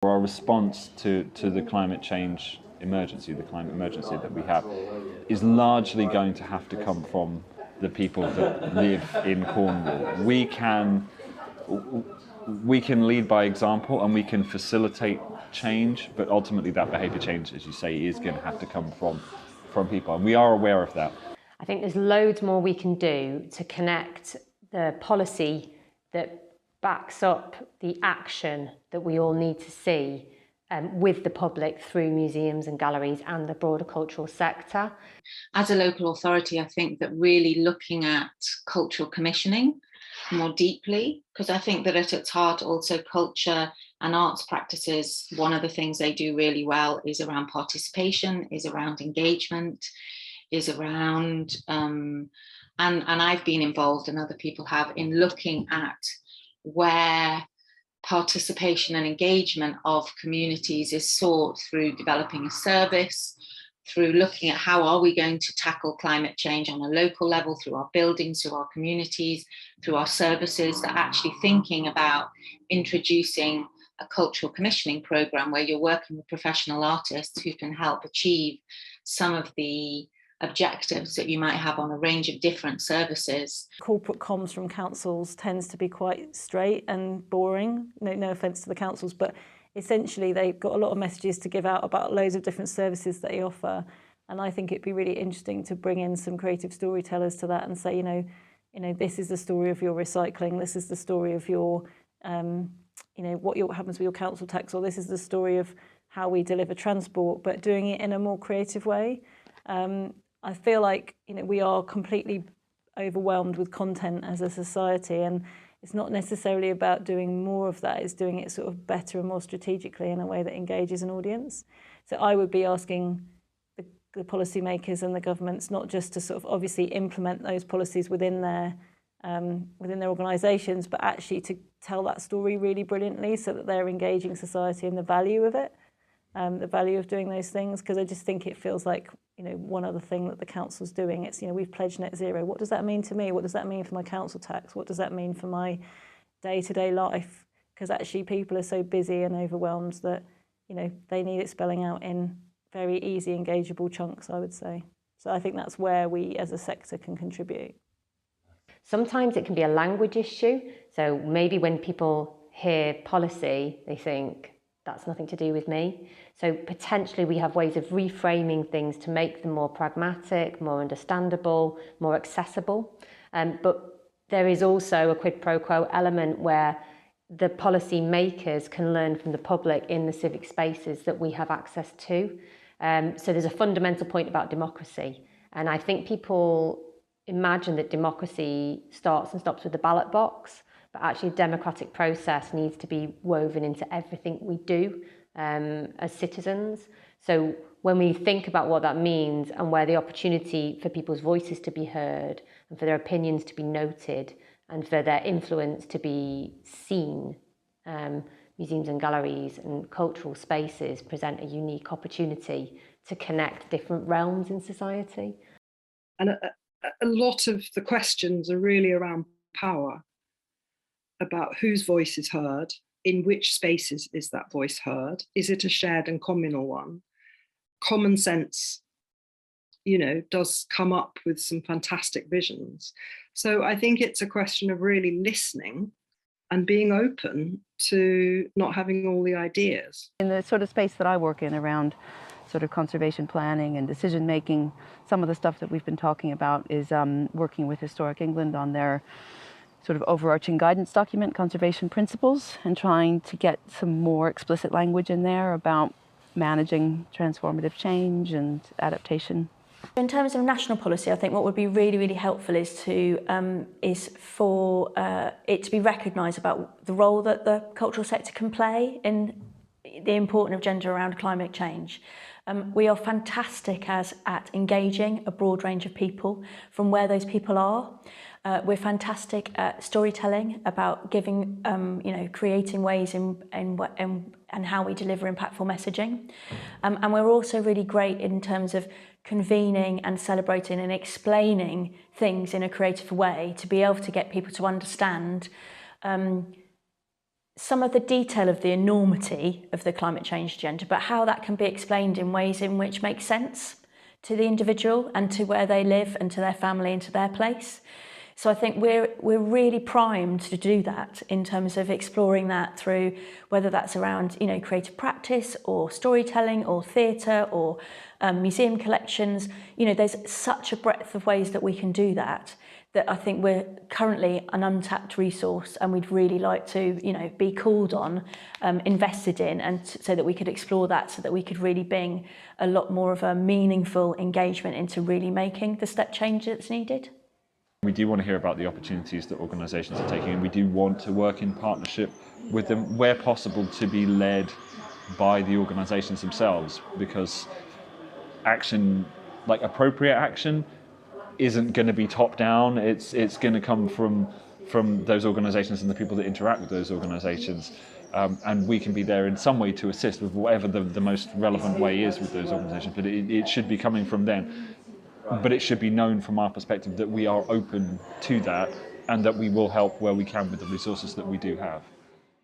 Our response to the climate change emergency, the climate emergency that we have, is largely going to have to come from the people that live in Cornwall. We can lead by example and we can facilitate change, but ultimately that behaviour change, as you say, is going to have to come from people, and we are aware of that. I think there's loads more we can do to connect the policy that backs up the action that we all need to see with the public through museums and galleries and the broader cultural sector. As a local authority, I think that really looking at cultural commissioning more deeply, because I think that at its heart also culture and arts practices, one of the things they do really well is around participation, is around engagement, is around, and I've been involved and other people have in looking at where participation and engagement of communities is sought through developing a service, through looking at how are we going to tackle climate change on a local level, through our buildings, through our communities, through our services, that actually thinking about introducing a cultural commissioning program where you're working with professional artists who can help achieve some of the objectives that you might have on a range of different services. Corporate comms from councils tends to be quite straight and boring, no offence to the councils, but essentially they've got a lot of messages to give out about loads of different services that they offer, and I think it'd be really interesting to bring in some creative storytellers to that and say, you know, this is the story of your recycling, this is the story of your, what happens with your council tax, or this is the story of how we deliver transport, but doing it in a more creative way. I feel like we are completely overwhelmed with content as a society, and it's not necessarily about doing more of that, it's doing it sort of better and more strategically in a way that engages an audience. So I would be asking the policymakers and the governments not just to sort of obviously implement those policies within their organisations, but actually to tell that story really brilliantly so that they're engaging society in the value of it, the value of doing those things, because I just think it feels like one other thing that the council's doing. It's we've pledged net zero. What does that mean to me? What does that mean for my council tax? What does that mean for my day-to-day life? Because actually people are so busy and overwhelmed that they need it spelling out in very easy, engageable chunks, I would say. So I think that's where we as a sector can contribute. Sometimes it can be a language issue. So maybe when people hear policy, they think, that's nothing to do with me. So potentially we have ways of reframing things to make them more pragmatic, more understandable, more accessible. But there is also a quid pro quo element where the policy makers can learn from the public in the civic spaces that we have access to. So there's a fundamental point about democracy. And I think people imagine that democracy starts and stops with the ballot box, but actually a democratic process needs to be woven into everything we do as citizens. So when we think about what that means and where the opportunity for people's voices to be heard and for their opinions to be noted and for their influence to be seen, museums and galleries and cultural spaces present a unique opportunity to connect different realms in society. And a lot of the questions are really around power, about whose voice is heard, in which spaces is that voice heard, is it a shared and communal one? Common sense, does come up with some fantastic visions. So I think it's a question of really listening and being open to not having all the ideas. In the sort of space that I work in around sort of conservation planning and decision making, some of the stuff that we've been talking about is working with Historic England on their sort of overarching guidance document, Conservation Principles, and trying to get some more explicit language in there about managing transformative change and adaptation. In terms of national policy, I think what would be really, really helpful is for it to be recognised about the role that the cultural sector can play in the importance of gender around climate change. We are fantastic at engaging a broad range of people from where those people are. We're fantastic at storytelling, about giving, creating ways and how we deliver impactful messaging. And we're also really great in terms of convening and celebrating and explaining things in a creative way to be able to get people to understand some of the detail of the enormity of the climate change agenda, but how that can be explained in ways in which make sense to the individual and to where they live and to their family and to their place. So I think we're really primed to do that in terms of exploring that through whether that's around, you know, creative practice or storytelling or theatre or museum collections. You know, there's such a breadth of ways that we can do that I think we're currently an untapped resource, and we'd really like to, you know, be called on, invested in, and so that we could explore that, so that we could really bring a lot more of a meaningful engagement into really making the step change that's needed. We do want to hear about the opportunities that organisations are taking, and we do want to work in partnership with them where possible, to be led by the organisations themselves, because action, like appropriate action, isn't going to be top down. It's going to come from those organisations and the people that interact with those organisations, and we can be there in some way to assist with whatever the most relevant way is with those organisations, but it should be coming from them. But it should be known from our perspective that we are open to that, and that we will help where we can with the resources that we do have.